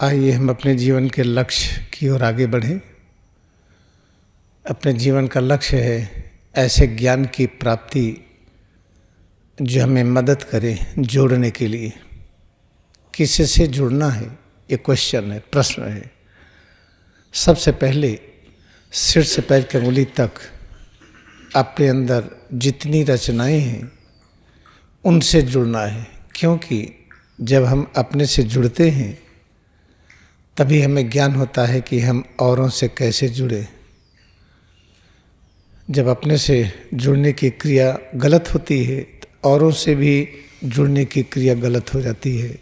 आइए हम अपने जीवन के लक्ष्य की ओर आगे बढ़ें। अपने जीवन का लक्ष्य है ऐसे ज्ञान की प्राप्ति जो हमें मदद करे जोड़ने के लिए। किसी से जुड़ना है, ये क्वेश्चन है, प्रश्न है। सबसे पहले सिर से पैर की अंगुली तक अपने अंदर जितनी रचनाएं हैं उनसे जुड़ना है, क्योंकि जब हम अपने से जुड़ते हैं तभी हमें ज्ञान होता है कि हम औरों से कैसे जुड़े। जब अपने से जुड़ने की क्रिया गलत होती है तो औरों से भी जुड़ने की क्रिया गलत हो जाती है।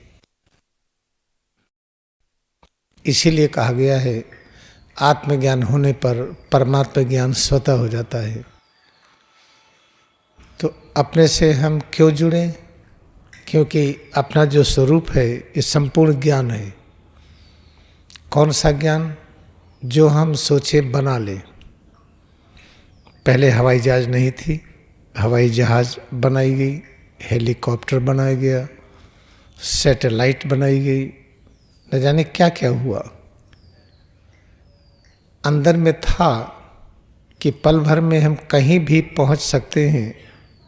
इसीलिए कहा गया है आत्मज्ञान होने पर परमात्मा ज्ञान स्वतः हो जाता है। तो अपने से हम क्यों जुड़ें? क्योंकि अपना जो स्वरूप है ये संपूर्ण ज्ञान है। कौन सा ज्ञान? जो हम सोचे बना ले। पहले हवाई जहाज नहीं थी, हवाई जहाज बनाई गई, हेलीकॉप्टर बनाया गया, सैटेलाइट बनाई गई, न जाने क्या क्या हुआ। अंदर में था कि पल भर में हम कहीं भी पहुंच सकते हैं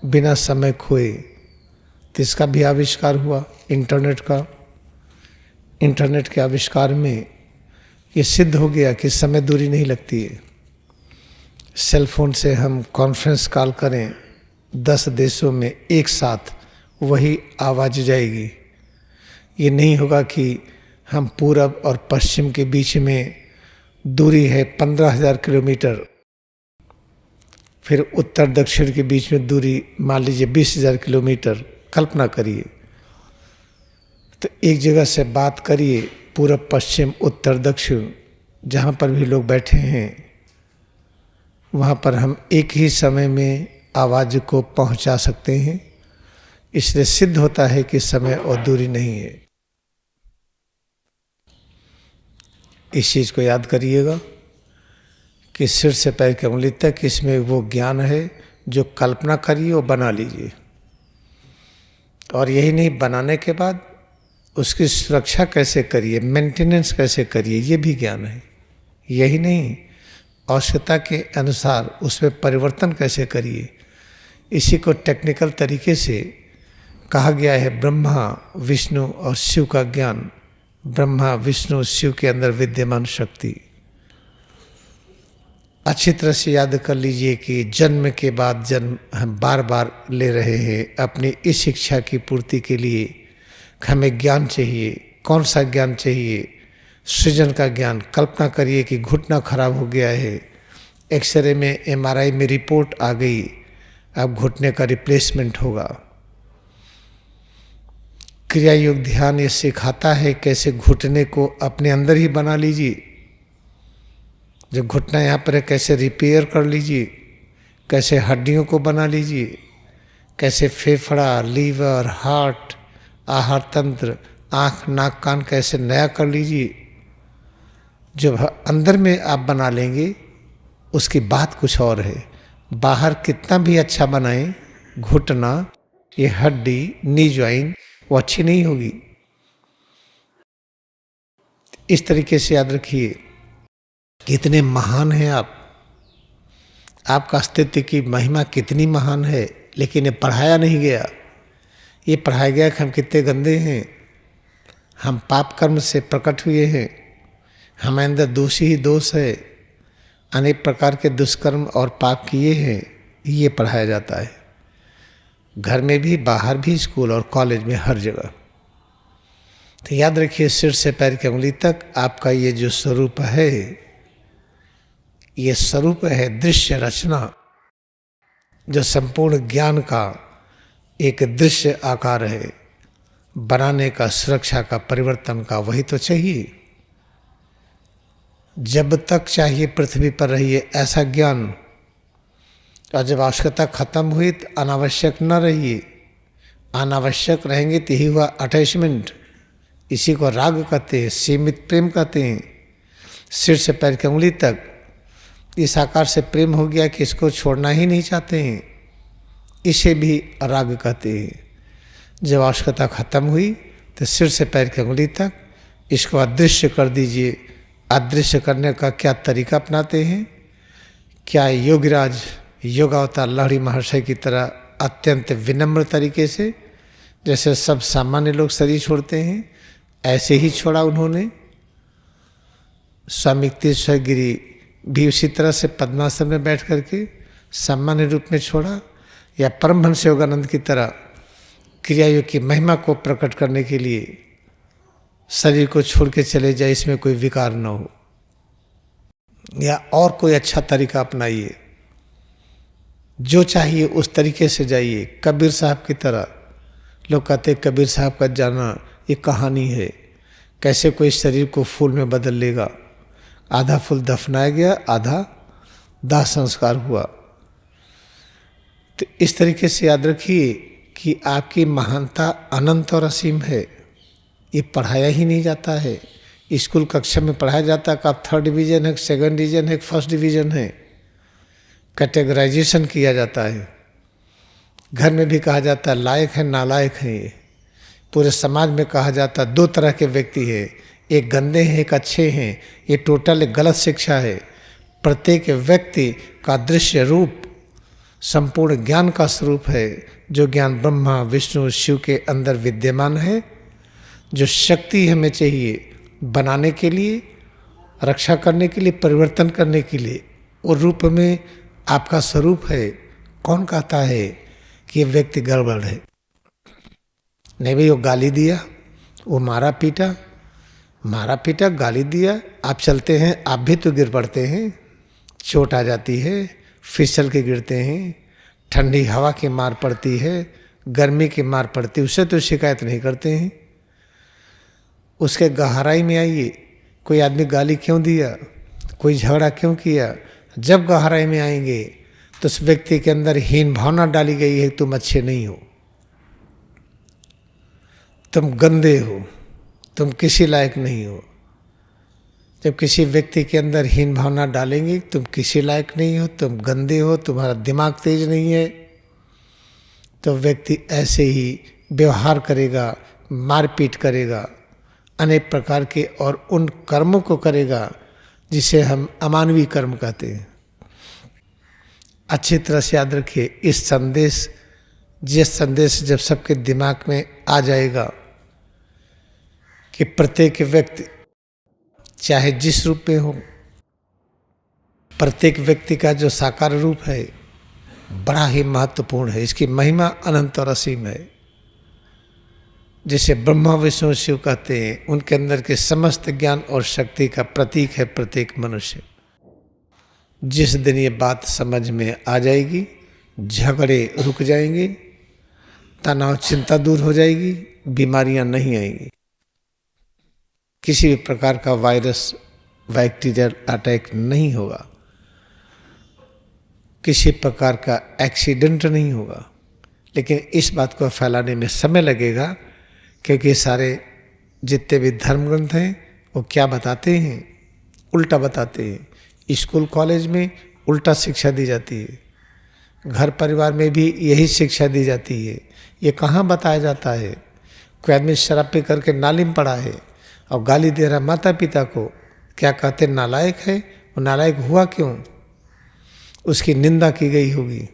बिना समय खोए। तो इसका भी आविष्कार हुआ इंटरनेट का। इंटरनेट के आविष्कार में ये सिद्ध हो गया कि समय दूरी नहीं लगती है। सेल फोन से हम कॉन्फ्रेंस कॉल करें 10 देशों में एक साथ, वही आवाज़ जाएगी। ये नहीं होगा कि हम पूरब और पश्चिम के बीच में दूरी है 15,000 किलोमीटर, फिर उत्तर दक्षिण के बीच में दूरी मान लीजिए 20,000 किलोमीटर। कल्पना करिए। तो एक जगह से बात करिए, पूरब पश्चिम उत्तर दक्षिण जहाँ पर भी लोग बैठे हैं वहाँ पर हम एक ही समय में आवाज़ को पहुँचा सकते हैं। इसलिए सिद्ध होता है कि समय और दूरी नहीं है। इस चीज़ को याद करिएगा कि सिर से पैर की अंगुली तक इसमें वो ज्ञान है जो कल्पना करिए और बना लीजिए। और यही नहीं, बनाने के बाद उसकी सुरक्षा कैसे करिए, मेंटेनेंस कैसे करिए, ये भी ज्ञान है। यही नहीं, आवश्यकता के अनुसार उसमें परिवर्तन कैसे करिए, इसी को टेक्निकल तरीके से कहा गया है। ब्रह्मा विष्णु और शिव का ज्ञान। ब्रह्मा विष्णु शिव के अंदर विद्यमान शक्ति। अच्छी तरह से याद कर लीजिए कि जन्म के बाद जन्म हम बार बार ले रहे हैं अपनी इस शिक्षा की पूर्ति के लिए। हमें ज्ञान चाहिए। कौन सा ज्ञान चाहिए? सृजन का ज्ञान। कल्पना करिए कि घुटना खराब हो गया है, एक्सरे में एमआरआई में रिपोर्ट आ गई, अब घुटने का रिप्लेसमेंट होगा। क्रिया योग ध्यान ये सिखाता है कैसे घुटने को अपने अंदर ही बना लीजिए। जो घुटना यहाँ पर है कैसे रिपेयर कर लीजिए, कैसे हड्डियों को बना लीजिए, कैसे फेफड़ा, लीवर, हार्ट, आहार तंत्र, आँख, नाक, कान कैसे नया कर लीजिए। जब अंदर में आप बना लेंगे उसकी बात कुछ और है। बाहर कितना भी अच्छा बनाएं, घुटना, ये हड्डी, नी ज्वाइन वो अच्छी नहीं होगी। इस तरीके से याद रखिए कितने महान हैं आप। आपका अस्तित्व की महिमा कितनी महान है, लेकिन ये पढ़ाया नहीं गया। ये पढ़ाया गया कि हम कितने गंदे हैं, हम पाप कर्म से प्रकट हुए हैं, हमारे अंदर दोष ही दोष है, अनेक प्रकार के दुष्कर्म और पाप किए हैं। ये पढ़ाया जाता है घर में भी, बाहर भी, स्कूल और कॉलेज में, हर जगह। तो याद रखिए सिर से पैर की अंगुली तक आपका ये जो स्वरूप है, ये स्वरूप है दृश्य रचना, जो संपूर्ण ज्ञान का एक दृश्य आकार है। बनाने का, सुरक्षा का, परिवर्तन का वही तो चाहिए। जब तक चाहिए पृथ्वी पर रहिए ऐसा ज्ञान, और जब आवश्यकता खत्म हुई तो अनावश्यक न रहिए। अनावश्यक रहेंगे तो यही हुआ अटैचमेंट। इसी को राग कहते हैं, सीमित प्रेम कहते हैं। सिर से पैर की अंगुली तक इस आकार से प्रेम हो गया कि इसको छोड़ना ही नहीं चाहते हैं, इसे भी राग कहते हैं। जब आवश्यकता खत्म हुई तो सिर से पैर की अंगुली तक इसको अदृश्य कर दीजिए। अदृश्य करने का क्या तरीका अपनाते हैं? क्या योगीराज योगावतार लहरी महर्षि की तरह अत्यंत विनम्र तरीके से, जैसे सब सामान्य लोग शरीर छोड़ते हैं, ऐसे ही छोड़ा उन्होंने। स्वामी तीर्थेश्वर गिरी भी उसी तरह से पद्मासन में बैठ करके सामान्य रूप में छोड़ा, या परमहंस योगानंद की तरह क्रियायोग की महिमा को प्रकट करने के लिए शरीर को छोड़ के चले जाए, इसमें कोई विकार न हो, या और कोई अच्छा तरीका अपनाइए। जो चाहिए उस तरीके से जाइए। कबीर साहब की तरह, लोग कहते कबीर साहब का जाना ये कहानी है, कैसे कोई शरीर को फूल में बदल लेगा। आधा फूल दफनाया गया, आधा दाह संस्कार हुआ। तो इस तरीके से याद रखिए कि आपकी महानता अनंत और असीम है। ये पढ़ाया ही नहीं जाता है। स्कूल कक्षा में पढ़ाया जाता है कि आप 3rd डिवीजन है, 2nd डिवीजन है, 1st डिवीजन है, कैटेगराइजेशन किया जाता है। घर में भी कहा जाता है लायक है नालायक है। ये पूरे समाज में कहा जाता है 2 तरह के व्यक्ति हैं, एक गंदे हैं एक अच्छे हैं। ये टोटल एक गलत शिक्षा है। प्रत्येक व्यक्ति का दृश्य रूप संपूर्ण ज्ञान का स्वरूप है, जो ज्ञान ब्रह्मा विष्णु शिव के अंदर विद्यमान है। जो शक्ति हमें चाहिए बनाने के लिए, रक्षा करने के लिए, परिवर्तन करने के लिए, और रूप में आपका स्वरूप है। कौन कहता है कि ये व्यक्ति गड़बड़ है? नहीं भाई, वो गाली दिया, वो मारा पीटा, गाली दिया, आप चलते हैं, आप भी तो गिर पड़ते हैं, चोट आ जाती है, फिसल के गिरते हैं, ठंडी हवा की मार पड़ती है, गर्मी की मार पड़ती है, उससे तो शिकायत नहीं करते हैं। उसके गहराई में आइए, कोई आदमी गाली क्यों दिया, कोई झगड़ा क्यों किया? जब गहराई में आएंगे तो उस व्यक्ति के अंदर हीन भावना डाली गई है, तुम अच्छे नहीं हो, तुम गंदे हो, तुम किसी लायक नहीं हो। जब किसी व्यक्ति के अंदर हीन भावना डालेंगे, तुम किसी लायक नहीं हो, तुम गंदे हो, तुम्हारा दिमाग तेज नहीं है, तो व्यक्ति ऐसे ही व्यवहार करेगा, मारपीट करेगा, अनेक प्रकार के, और उन कर्मों को करेगा जिसे हम अमानवीय कर्म कहते हैं। अच्छी तरह से याद रखिए, जिस संदेश जब सबके दिमाग में आ जाएगा कि प्रत्येक व्यक्ति चाहे जिस रूप में हो, प्रत्येक व्यक्ति का जो साकार रूप है बड़ा ही महत्वपूर्ण है, इसकी महिमा अनंत और असीम है। जिसे ब्रह्मा विष्णु शिव कहते हैं, उनके अंदर के समस्त ज्ञान और शक्ति का प्रतीक है प्रत्येक मनुष्य। जिस दिन ये बात समझ में आ जाएगी, झगड़े रुक जाएंगे, तनाव चिंता दूर हो जाएगी, बीमारियां नहीं आएंगी, किसी भी प्रकार का वायरस बैक्टीरियल अटैक नहीं होगा, किसी प्रकार का एक्सीडेंट नहीं होगा। लेकिन इस बात को फैलाने में समय लगेगा, क्योंकि सारे जितने भी धर्म ग्रंथ हैं वो क्या बताते हैं? उल्टा बताते हैं। स्कूल कॉलेज में उल्टा शिक्षा दी जाती है, घर परिवार में भी यही शिक्षा दी जाती है। ये कहाँ बताया जाता है? कोई आदमी शराब पी करके नाली में पड़ा है और गाली दे रहा माता पिता को, क्या कहते नालायक है? वो नालायक हुआ क्यों? उसकी निंदा की गई होगी,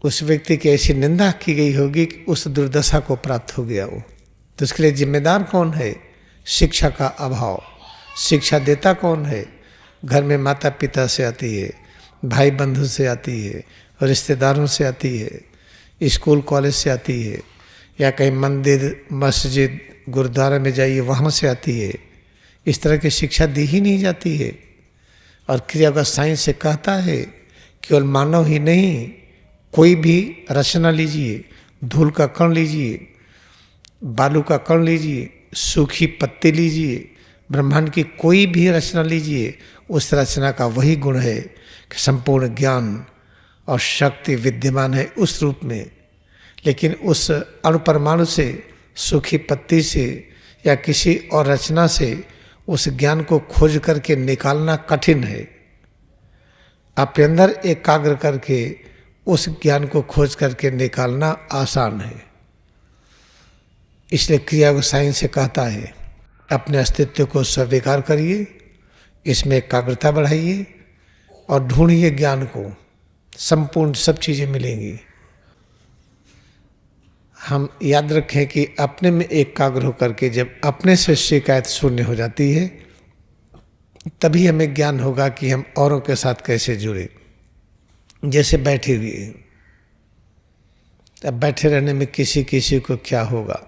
उस व्यक्ति की ऐसी निंदा की गई होगी कि उस दुर्दशा को प्राप्त हो गया वो। तो उसके लिए जिम्मेदार कौन है? शिक्षा का अभाव। शिक्षा देता कौन है? घर में माता पिता से आती है, भाई बंधु से आती है, रिश्तेदारों से आती है, स्कूल कॉलेज से आती है, या कहीं मंदिर मस्जिद गुरुद्वारा में जाइए वहाँ से आती है। इस तरह की शिक्षा दी ही नहीं जाती है। और क्रियागत साइंस से कहता है केवल मानव ही नहीं, कोई भी रचना लीजिए, धूल का कण लीजिए, बालू का कण लीजिए, सूखी पत्ती लीजिए, ब्रह्मांड की कोई भी रचना लीजिए, उस रचना का वही गुण है कि संपूर्ण ज्ञान और शक्ति विद्यमान है उस रूप में। लेकिन उस अणुपरमाणु से, सूखी पत्ती से या किसी और रचना से उस ज्ञान को खोज करके निकालना कठिन है। अपने अंदर एकाग्र करके उस ज्ञान को खोज करके निकालना आसान है। इसलिए क्रिया को साइंस से कहता है अपने अस्तित्व को स्वीकार करिए, इसमें एकाग्रता बढ़ाइए और ढूंढिए ज्ञान को। संपूर्ण सब चीज़ें मिलेंगी। हम याद रखें कि अपने में एकाग्र होकर के जब अपने से शिकायत शून्य हो जाती है, तभी हमें ज्ञान होगा कि हम औरों के साथ कैसे जुड़े। जैसे बैठे हुए, अब बैठे रहने में किसी किसी को क्या होगा,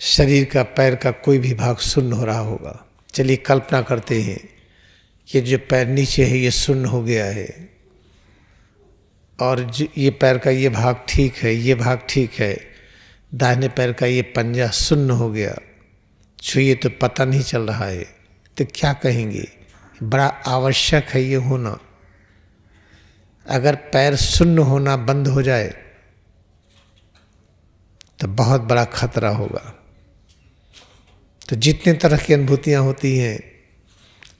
शरीर का पैर का कोई भी भाग शून्य हो रहा होगा। चलिए कल्पना करते हैं कि जो पैर नीचे है ये शून्य हो गया है, और ये पैर का ये भाग ठीक है, ये भाग ठीक है, दाहिने पैर का ये पंजा शून्य हो गया, छुइए तो पता नहीं चल रहा है, तो क्या कहेंगे? बड़ा आवश्यक है ये होना। अगर पैर शून्य होना बंद हो जाए तो बहुत बड़ा खतरा होगा। तो जितने तरह की अनुभूतियाँ होती हैं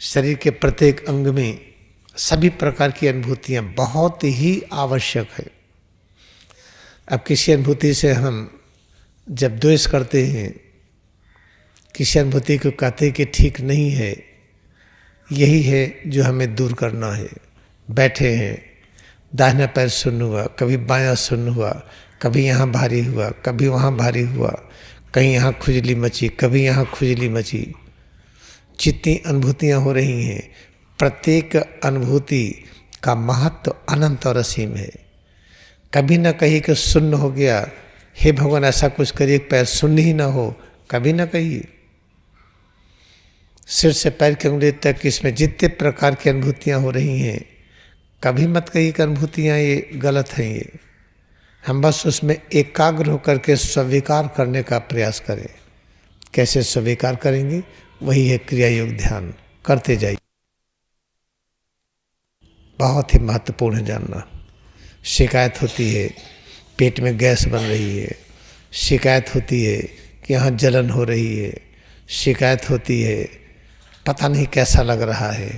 शरीर के प्रत्येक अंग में, सभी प्रकार की अनुभूतियाँ बहुत ही आवश्यक है। अब किसी अनुभूति से हम जब द्वेष करते हैं, किसी अनुभूति को कहते हैं कि ठीक नहीं है, यही है जो हमें दूर करना है। बैठे हैं, दाहिना पैर शून्य हुआ, कभी बायां शून्य हुआ, कभी यहाँ भारी हुआ, कभी वहाँ भारी हुआ, कहीं यहाँ खुजली मची, कभी यहाँ खुजली मची। जितनी अनुभूतियाँ हो रही हैं, प्रत्येक अनुभूति का महत्व अनंत और असीम है। कभी ना कहीं कि शून्य हो गया, हे भगवान ऐसा कुछ करिए पैर शून्य ही ना हो, कभी ना कहिए। सिर से पैर की उंगली तक इसमें जितने प्रकार की अनुभूतियाँ हो रही हैं, कभी मत कहिए कि अनुभूतियाँ ये गलत हैं। ये हम बस उसमें एकाग्र होकर के स्वीकार करने का प्रयास करें। कैसे स्वीकार करेंगे? वही है क्रिया योग ध्यान। करते जाइए। बहुत ही महत्वपूर्ण है जानना। शिकायत होती है पेट में गैस बन रही है, शिकायत होती है कि यहाँ जलन हो रही है, शिकायत होती है पता नहीं कैसा लग रहा है,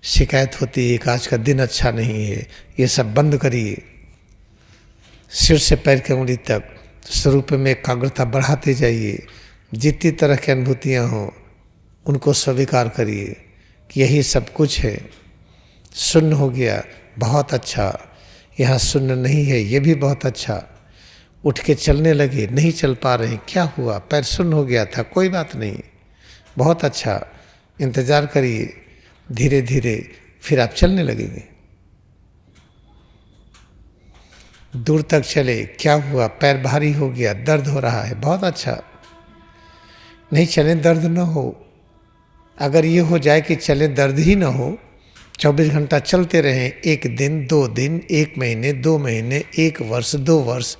शिकायत होती है कि आज का दिन अच्छा नहीं है। ये सब बंद करिए। सिर से पैर की उंगली तक स्वरूप में एकाग्रता बढ़ाते जाइए। जितनी तरह की अनुभूतियाँ हों उनको स्वीकार करिए कि यही सब कुछ है। शून्य हो गया, बहुत अच्छा। यहाँ शून्य नहीं है, ये भी बहुत अच्छा। उठ के चलने लगे, नहीं चल पा रहे, क्या हुआ? पैर शून्य हो गया था, कोई बात नहीं, बहुत अच्छा। इंतज़ार करिए, धीरे धीरे फिर आप चलने लगेंगे। दूर तक चले, क्या हुआ? पैर भारी हो गया, दर्द हो रहा है, बहुत अच्छा। नहीं चले, दर्द न हो। अगर ये हो जाए कि चले दर्द ही ना हो, 24 घंटा चलते रहें, 1 दिन 2 दिन, 1 महीने 2 महीने, 1 वर्ष 2 वर्ष,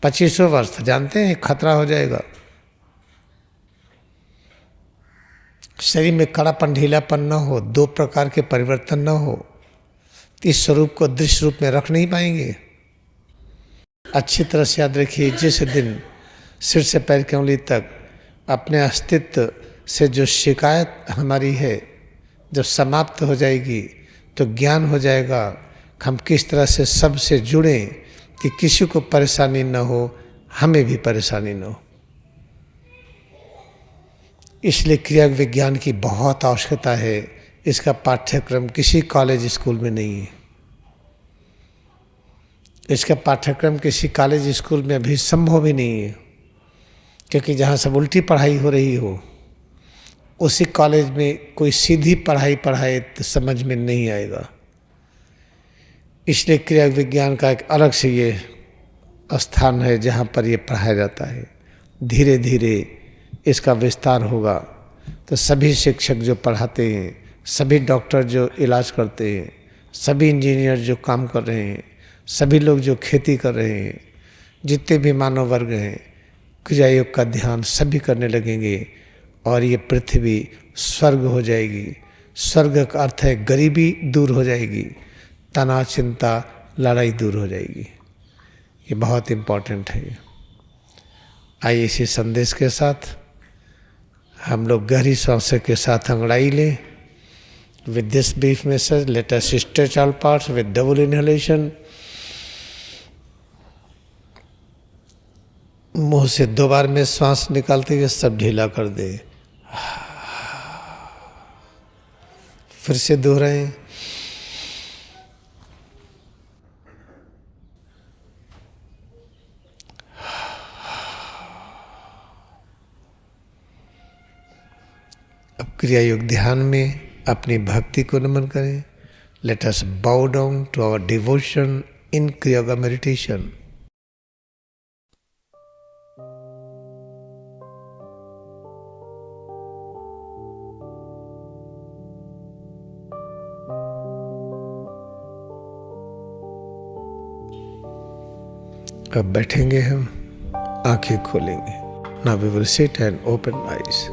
25 वर्ष, जानते हैं खतरा हो जाएगा। शरीर में कड़ापन ढीलापन न हो, 2 प्रकार के परिवर्तन न हो, इस स्वरूप को दृश्य रूप में रख नहीं पाएंगे। अच्छी तरह से याद रखिए, जिस दिन सिर से पैर की उंगली तक अपने अस्तित्व से जो शिकायत हमारी है जब समाप्त हो जाएगी, तो ज्ञान हो जाएगा हम किस तरह से सबसे जुड़ें कि किसी को परेशानी न हो, हमें भी परेशानी न हो। इसलिए क्रिया विज्ञान की बहुत आवश्यकता है। इसका पाठ्यक्रम किसी कॉलेज स्कूल में नहीं है। इसका पाठ्यक्रम किसी कॉलेज स्कूल में अभी संभव ही नहीं है, क्योंकि जहाँ सब उल्टी पढ़ाई हो रही हो, उसी कॉलेज में कोई सीधी पढ़ाई पढ़ाए तो समझ में नहीं आएगा। इसलिए क्रिया विज्ञान का एक अलग से ये स्थान है जहाँ पर ये पढ़ाया जाता है। धीरे धीरे इसका विस्तार होगा तो सभी शिक्षक जो पढ़ाते हैं, सभी डॉक्टर जो इलाज करते हैं, सभी इंजीनियर जो काम कर रहे हैं, सभी लोग जो खेती कर रहे हैं, जितने भी मानव वर्ग हैं, क्रिया योग का ध्यान सभी करने लगेंगे और ये पृथ्वी स्वर्ग हो जाएगी। स्वर्ग का अर्थ है गरीबी दूर हो जाएगी, तनाव चिंता लड़ाई दूर हो जाएगी। ये बहुत इम्पोर्टेंट है। आइए इसी संदेश के साथ हम लोग गहरी सांस के साथ अंगड़ाई लें। With this brief message, let us stretch all parts with double inhalation. मुंह से 2 बार में श्वास निकालते हुए सब ढीला कर दे। फिर से दोहराएं। अब क्रिया योग ध्यान में अपनी भक्ति को नमन करें। Let us bow down to our devotion in Kriya yoga meditation. अब बैठेंगे हम, आंखें खोलेंगे। Now we will sit and open eyes.